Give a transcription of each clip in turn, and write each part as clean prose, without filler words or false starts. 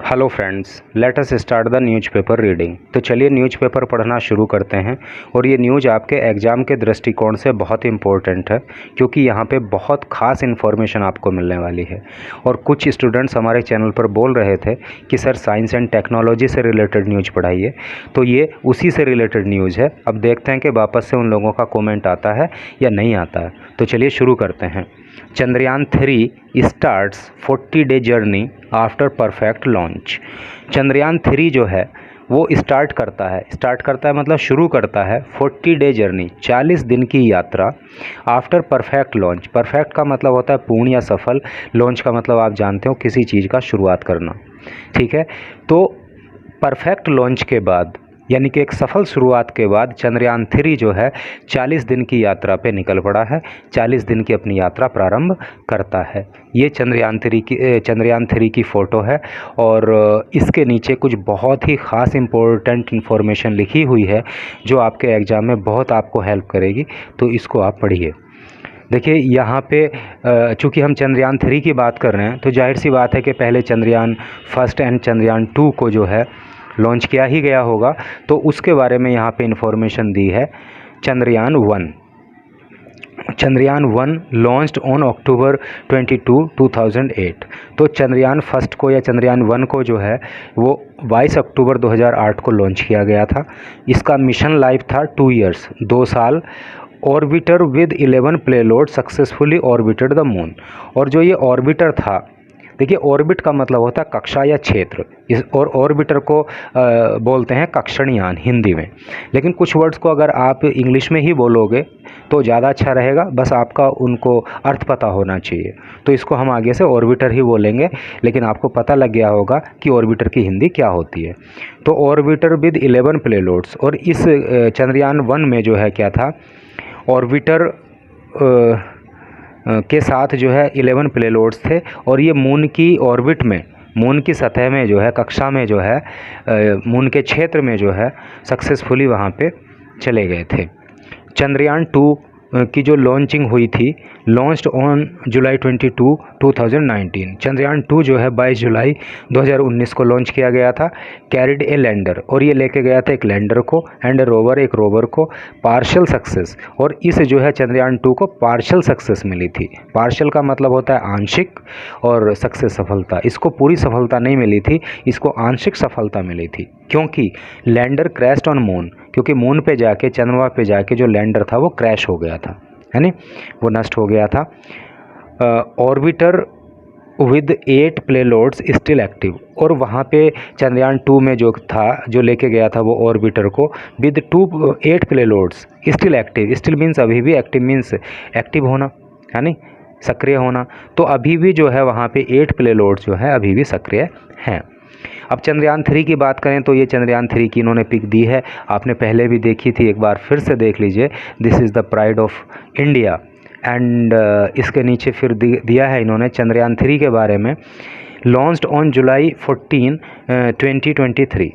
Hello friends, let us start the newspaper reading. तो चलिए newspaper पढ़ना शुरू करते हैं। और ये न्यूज़ आपके एग्ज़ाम के दृष्टिकोण से बहुत इम्पोर्टेंट है, क्योंकि यहाँ पे बहुत ख़ास इन्फॉर्मेशन आपको मिलने वाली है। और कुछ स्टूडेंट्स हमारे चैनल पर बोल रहे थे कि सर साइंस एंड टेक्नोलॉजी से रिलेटेड न्यूज़ पढ़ाइए, तो ये उसी से रिलेटेड न्यूज़ है। अब देखते हैं कि वापस से उन लोगों का कॉमेंट आता है या नहीं आता है। तो चलिए शुरू करते हैं। Chandrayaan 3 starts 40-day journey after perfect launch. Chandrayaan 3 जो है वो स्टार्ट करता है मतलब शुरू करता है 40-day जर्नी, 40 दिन की यात्रा आफ्टर परफेक्ट लॉन्च। परफेक्ट का मतलब होता है पूर्ण या सफल, लॉन्च का मतलब आप जानते हो किसी चीज़ का शुरुआत करना, ठीक है। तो परफेक्ट लॉन्च के बाद यानी कि एक सफल शुरुआत के बाद चंद्रयान 3 जो है 40 दिन की यात्रा पे निकल पड़ा है, 40 दिन की अपनी यात्रा प्रारंभ करता है। ये चंद्रयान 3 की फ़ोटो है और इसके नीचे कुछ बहुत ही ख़ास इम्पोर्टेंट इन्फॉर्मेशन लिखी हुई है जो आपके एग्ज़ाम में बहुत आपको हेल्प करेगी, तो इसको आप पढ़िए। देखिए यहाँ पे चूँकि हम चंद्रयान 3 की बात कर रहे हैं, तो जाहिर सी बात है कि पहले चंद्रयान 1 एंड चंद्रयान 2 को जो है लॉन्च किया ही गया होगा, तो उसके बारे में यहाँ पे इन्फॉर्मेशन दी है। Chandrayaan 1 launched on October 22, 2008। तो चंद्रयान 1 को या चंद्रयान 1 को जो है वो 22 अक्टूबर 2008 को लॉन्च किया गया था। इसका मिशन लाइफ था 2 ईयर्स, 2 साल। Orbiter with 11 payload successfully orbited the moon. और जो ये ऑर्बिटर था, देखिए ऑर्बिट का मतलब होता है कक्षा या क्षेत्र, इस और ऑर्बिटर को बोलते हैं कक्षणयान हिंदी में। लेकिन कुछ वर्ड्स को अगर आप इंग्लिश में ही बोलोगे तो ज़्यादा अच्छा रहेगा, बस आपका उनको अर्थ पता होना चाहिए। तो इसको हम आगे से ऑर्बिटर ही बोलेंगे, लेकिन आपको पता लग गया होगा कि ऑर्बिटर की हिंदी क्या होती है। तो ऑर्बिटर विद 11 प्लेलोड्स, और इस चंद्रयान 1 में जो है क्या था, ऑर्बिटर के साथ जो है 11 प्लेलोड्स थे, और ये मून की ऑर्बिट में, मून की सतह में जो है, कक्षा में जो है, मून के क्षेत्र में जो है सक्सेसफुली वहाँ पे चले गए थे। चंद्रयान 2 की जो लॉन्चिंग हुई थी, लॉन्च्ड ऑन जुलाई 22, 2019। चंद्रयान 2 जो है 22 जुलाई 2019 को लॉन्च किया गया था। कैरिड ए लैंडर, और ये लेके गया था एक लैंडर को, एंड ए रोवर, एक रोवर को। पार्शियल सक्सेस, और इस जो है चंद्रयान 2 को पार्शियल सक्सेस मिली थी। पार्शियल का मतलब होता है आंशिक, और सक्सेस सफलता। इसको पूरी सफलता नहीं मिली थी, इसको आंशिक सफलता मिली थी, क्योंकि लैंडर क्रैश्ड ऑन मून, क्योंकि मून पे जाके, चंद्रमा पे जाके जो लैंडर था वो क्रैश हो गया था, है नी, वो नष्ट हो गया था। Orbiter with 8 payloads still active, और वहाँ पे चंद्रयान 2 में जो था, जो लेके गया था वो ऑर्बिटर को, with 8 payloads still active. Still means अभी भी, एक्टिव मीन्स एक्टिव होना, है नी, सक्रिय होना। तो अभी भी जो है वहाँ पे 8 प्लेलोड्स जो है अभी भी सक्रिय हैं। अब चंद्रयान 3 की बात करें तो ये चंद्रयान 3 की इन्होंने पिक दी है, आपने पहले भी देखी थी, एक बार फिर से देख लीजिए। This is the pride of India. And इसके नीचे फिर दिया है इन्होंने चंद्रयान 3 के बारे में। Launched on July 14, 2023।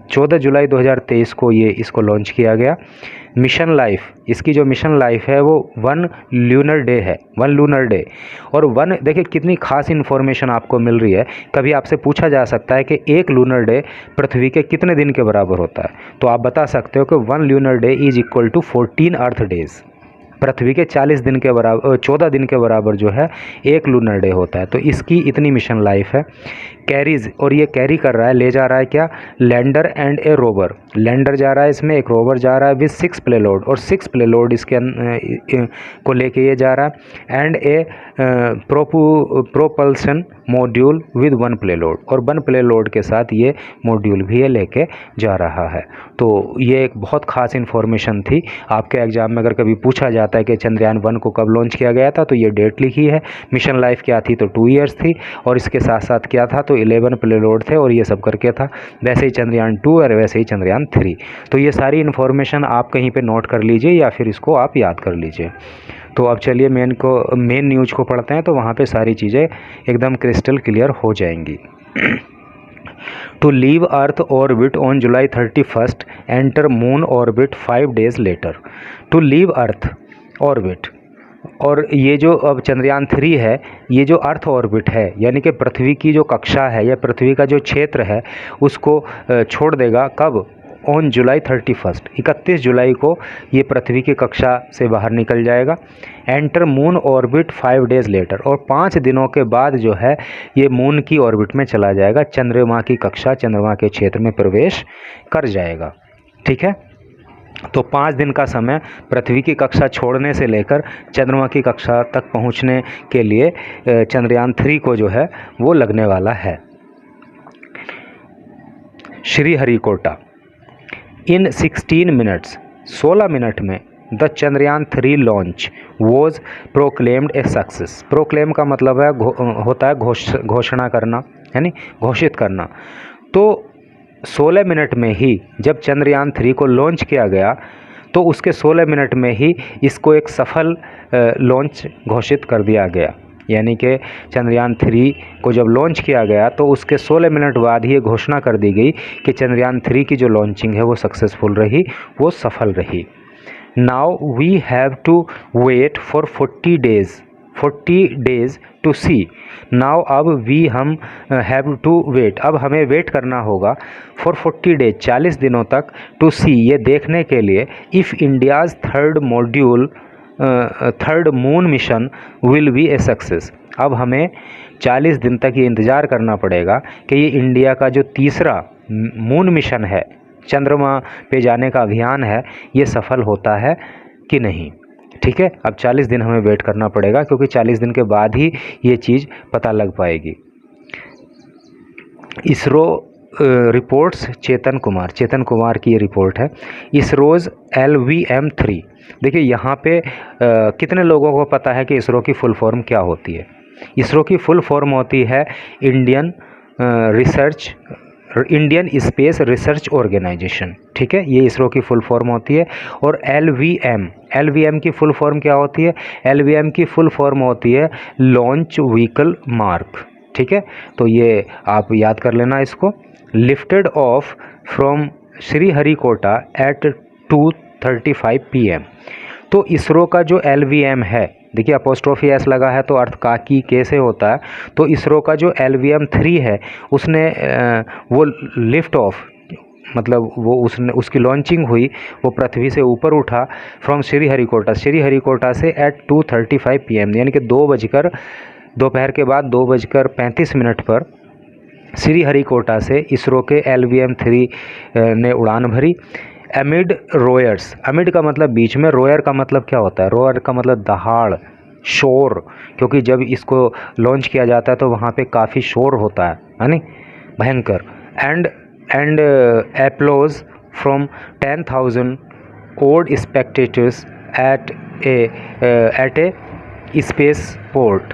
14 जुलाई 2023 को ये इसको लॉन्च किया गया। मिशन लाइफ, इसकी जो मिशन लाइफ है वो 1 लूनर डे है, 1 लूनर डे। और 1, देखिए कितनी खास इन्फॉर्मेशन आपको मिल रही है। कभी आपसे पूछा जा सकता है कि 1 लूनर डे पृथ्वी के कितने दिन के बराबर होता है, तो आप बता सकते हो कि 1 lunar day is equal to 14 earth days. पृथ्वी के 40 दिन के बराबर, 14 दिन के बराबर जो है 1 लूनर डे होता है। तो इसकी इतनी मिशन लाइफ है। कैरीज, और ये कैरी कर रहा है, ले जा रहा है क्या, lander and A rover. Lander जा रहा है इसमें, एक रोवर जा रहा है विद 6 प्लेलोड, और 6 प्लेलोड इसके को लेके ये जा रहा है। And A propulsion module with 1 प्लेलोड, और 1 प्लेलोड के साथ ये मॉड्यूल भी ये लेके जा रहा है। तो ये एक बहुत ख़ास इन्फॉर्मेशन थी। आपके एग्जाम में अगर कभी पूछा जाता है कि चंद्रयान 1 को कब लॉन्च किया गया था, तो ये डेट लिखी है। मिशन लाइफ क्या थी, तो 2 ईयर्स थी, और इसके साथ साथ क्या था, तो 11 प्लेलोड थे, और ये सब करके था। वैसे ही चंद्रयान 2 और वैसे ही चंद्रयान 3। तो ये सारी इन्फॉर्मेशन आप कहीं पे नोट कर लीजिए, या फिर इसको आप याद कर लीजिए। तो अब चलिए मेन न्यूज़ को पढ़ते हैं, तो वहाँ पे सारी चीज़ें एकदम क्रिस्टल क्लियर हो जाएंगी। To leave earth orbit on July 31, enter moon orbit 5 days later. To leave earth orbit, और ये जो अब चंद्रयान 3 है, ये जो अर्थ ऑर्बिट है यानी कि पृथ्वी की जो कक्षा है या पृथ्वी का जो क्षेत्र है उसको छोड़ देगा। कब? ऑन जुलाई 31, 31 जुलाई को ये पृथ्वी की कक्षा से बाहर निकल जाएगा। Enter moon orbit 5 days later, और 5 दिनों के बाद जो है ये मून की ऑर्बिट में चला जाएगा, चंद्रमा की कक्षा, चंद्रमा के क्षेत्र में प्रवेश कर जाएगा। ठीक है, तो 5 दिन का समय पृथ्वी की कक्षा छोड़ने से लेकर चंद्रमा की कक्षा तक पहुंचने के लिए चंद्रयान 3 को जो है वो लगने वाला है। श्रीहरिकोटा, इन 16 मिनट्स, 16 मिनट में the Chandrayaan 3 launch was proclaimed a success. Proclaim का मतलब है होता है घोषणा करना, यानी घोषित करना। तो 16 मिनट में ही जब चंद्रयान 3 को लॉन्च किया गया तो उसके 16 मिनट में ही इसको एक सफल लॉन्च घोषित कर दिया गया। यानी कि चंद्रयान 3 को जब लॉन्च किया गया तो उसके 16 मिनट बाद ही ये घोषणा कर दी गई कि चंद्रयान 3 की जो लॉन्चिंग है वो सक्सेसफुल रही, वो सफल रही। Now we have to wait for 40 days to see. Now अब हम हैव टू वेट, अब हमें वेट करना होगा फॉर 40 डेज, 40 दिनों तक, टू सी, ये देखने के लिए, if India's third moon mission will be a success. अब हमें 40 दिन तक ये इंतज़ार करना पड़ेगा कि ये इंडिया का जो तीसरा मून मिशन है, चंद्रमा पे जाने का अभियान है, ये सफल होता है कि नहीं। ठीक है, अब 40 दिन हमें वेट करना पड़ेगा क्योंकि 40 दिन के बाद ही ये चीज़ पता लग पाएगी। इसरो रिपोर्ट्स, चेतन कुमार की ये रिपोर्ट है। इसरोज़ LVM-3, देखिए यहाँ पे कितने लोगों को पता है कि इसरो की फुल फॉर्म क्या होती है? इसरो की फुल फॉर्म होती है इंडियन स्पेस रिसर्च ऑर्गेनाइजेशन। ठीक है, ये इसरो की फुल फॉर्म होती है। और LVM की फुल फॉर्म क्या होती है? LVM की फुल फॉर्म होती है लॉन्च व्हीकल मार्क। ठीक है, तो ये आप याद कर लेना इसको। Lifted off from Sriharikota at 2:35 PM। तो इसरो का जो LVM है, देखिए अपोस्ट्रोफी एस लगा है तो अर्थ का की कैसे होता है, तो इसरो का जो LVM-3 है उसने वो लिफ्ट ऑफ, मतलब वो उसकी लॉन्चिंग हुई, वो पृथ्वी से ऊपर उठा फ्रॉम श्रीहरिकोटा से एट 2:35 PM, यानी कि दोपहर के बाद 2:35 पर श्रीहरिकोटा से इसरो के LVM-3 ने उड़ान भरी। एमिड रोयर्स, एमिड का मतलब बीच में, रोयर का मतलब क्या होता है? रोयर का मतलब दहाड़, शोर, क्योंकि जब इसको लॉन्च किया जाता है तो वहाँ पे काफ़ी शोर होता है नहीं, भयंकर। And applause from 10,000 odd spectators at a space port.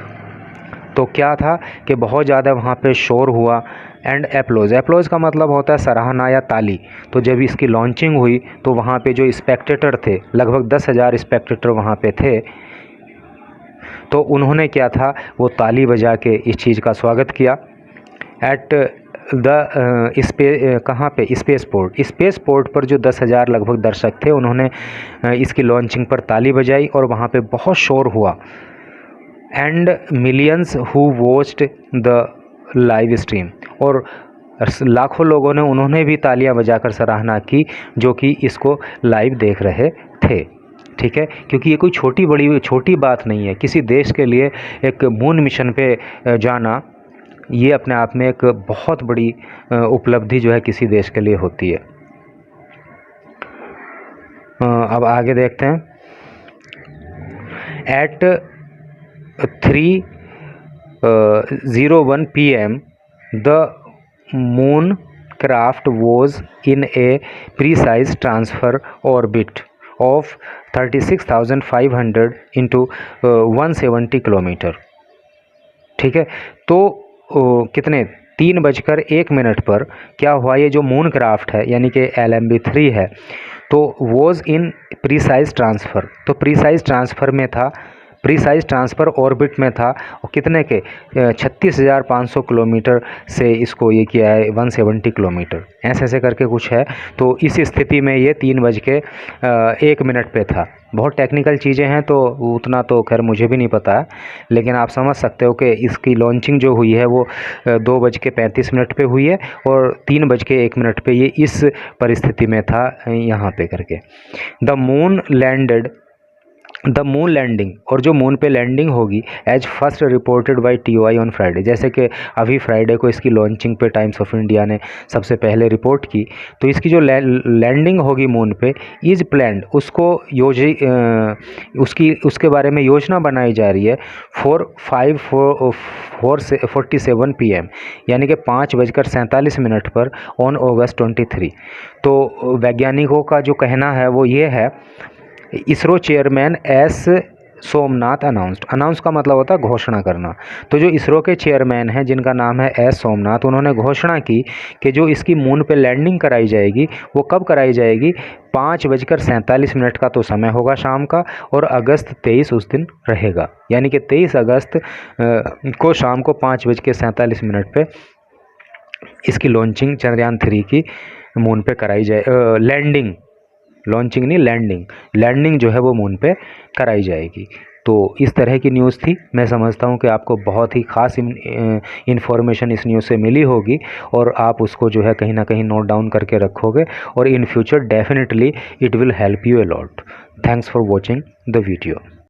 तो क्या था कि बहुत ज़्यादा वहाँ पे शोर हुआ। एंड एप्लॉज का मतलब होता है सराहना या ताली। तो जब इसकी लॉन्चिंग हुई तो वहाँ पे जो स्पेक्टेटर थे, लगभग 10,000 स्पेक्टेटर वहाँ पे थे, तो उन्होंने क्या था, वो ताली बजा के इस चीज़ का स्वागत किया। एट द कहाँ पे? स्पेस पोर्ट पर जो 10,000 लगभग दर्शक थे, उन्होंने इसकी लॉन्चिंग पर ताली बजाई और वहाँ पे बहुत शोर हुआ। And millions who watched the live stream, और लाखों लोगों ने, उन्होंने भी तालियां बजाकर सराहना की जो कि इसको लाइव देख रहे थे। ठीक है, क्योंकि ये कोई छोटी बात नहीं है। किसी देश के लिए एक मून मिशन पे जाना, ये अपने आप में एक बहुत बड़ी उपलब्धि जो है किसी देश के लिए होती है। अब आगे देखते हैं। At 3:01 PM the moon craft was in a precise transfer orbit of 36,500 into 170 kilometre. ठीक है, तो कितने 3:01 पर क्या हुआ, ये जो मून क्राफ्ट है यानी कि LMB-3 है, तो वॉज इन प्रीसाइज ट्रांसफ़र, तो प्रीसाइज ट्रांसफ़र में था, प्रीसाइज ट्रांसफ़र ऑर्बिट में था और कितने के 36,500 किलोमीटर से इसको ये किया है 170 किलोमीटर, ऐसे करके कुछ है। तो इस स्थिति में ये 3:01 पे था। बहुत टेक्निकल चीज़ें हैं तो उतना तो खैर मुझे भी नहीं पता है, लेकिन आप समझ सकते हो कि इसकी लॉन्चिंग जो हुई है वो 2:35 पे हुई है और 3:01 पे ये इस परिस्थिति में था यहाँ पे करके। द मून लैंडिंग, और जो मून पे लैंडिंग होगी as first reported by TOI on Friday, जैसे कि अभी फ्राइडे को इसकी लॉन्चिंग पे टाइम्स ऑफ इंडिया ने सबसे पहले रिपोर्ट की। तो इसकी जो लैंडिंग होगी मून पे इज़ प्लान्ड, उसको उसके बारे में योजना बनाई जा रही है 5:47 PM, यानी कि 5:47 पर ऑन अगस्त 23। तो वैज्ञानिकों का जो कहना है वो ये है, ISRO chairman S Somnath announce का मतलब होता है घोषणा करना। तो जो इसरो के चेयरमैन हैं जिनका नाम है एस सोमनाथ, उन्होंने घोषणा की कि जो इसकी मून पे लैंडिंग कराई जाएगी वो कब कराई जाएगी, 5:47 का तो समय होगा शाम का, और अगस्त 23 उस दिन रहेगा, यानी कि 23 अगस्त को शाम को 5:47 पे इसकी लॉन्चिंग चंद्रयान 3 की मून पे कराई जाए। लैंडिंग जो है वो मून पे कराई जाएगी। तो इस तरह की न्यूज़ थी। मैं समझता हूँ कि आपको बहुत ही ख़ास इन्फॉर्मेशन इस न्यूज़ से मिली होगी और आप उसको जो है कहीं ना कहीं नोट डाउन करके रखोगे, और in future definitely it will help you a lot. Thanks for watching the video.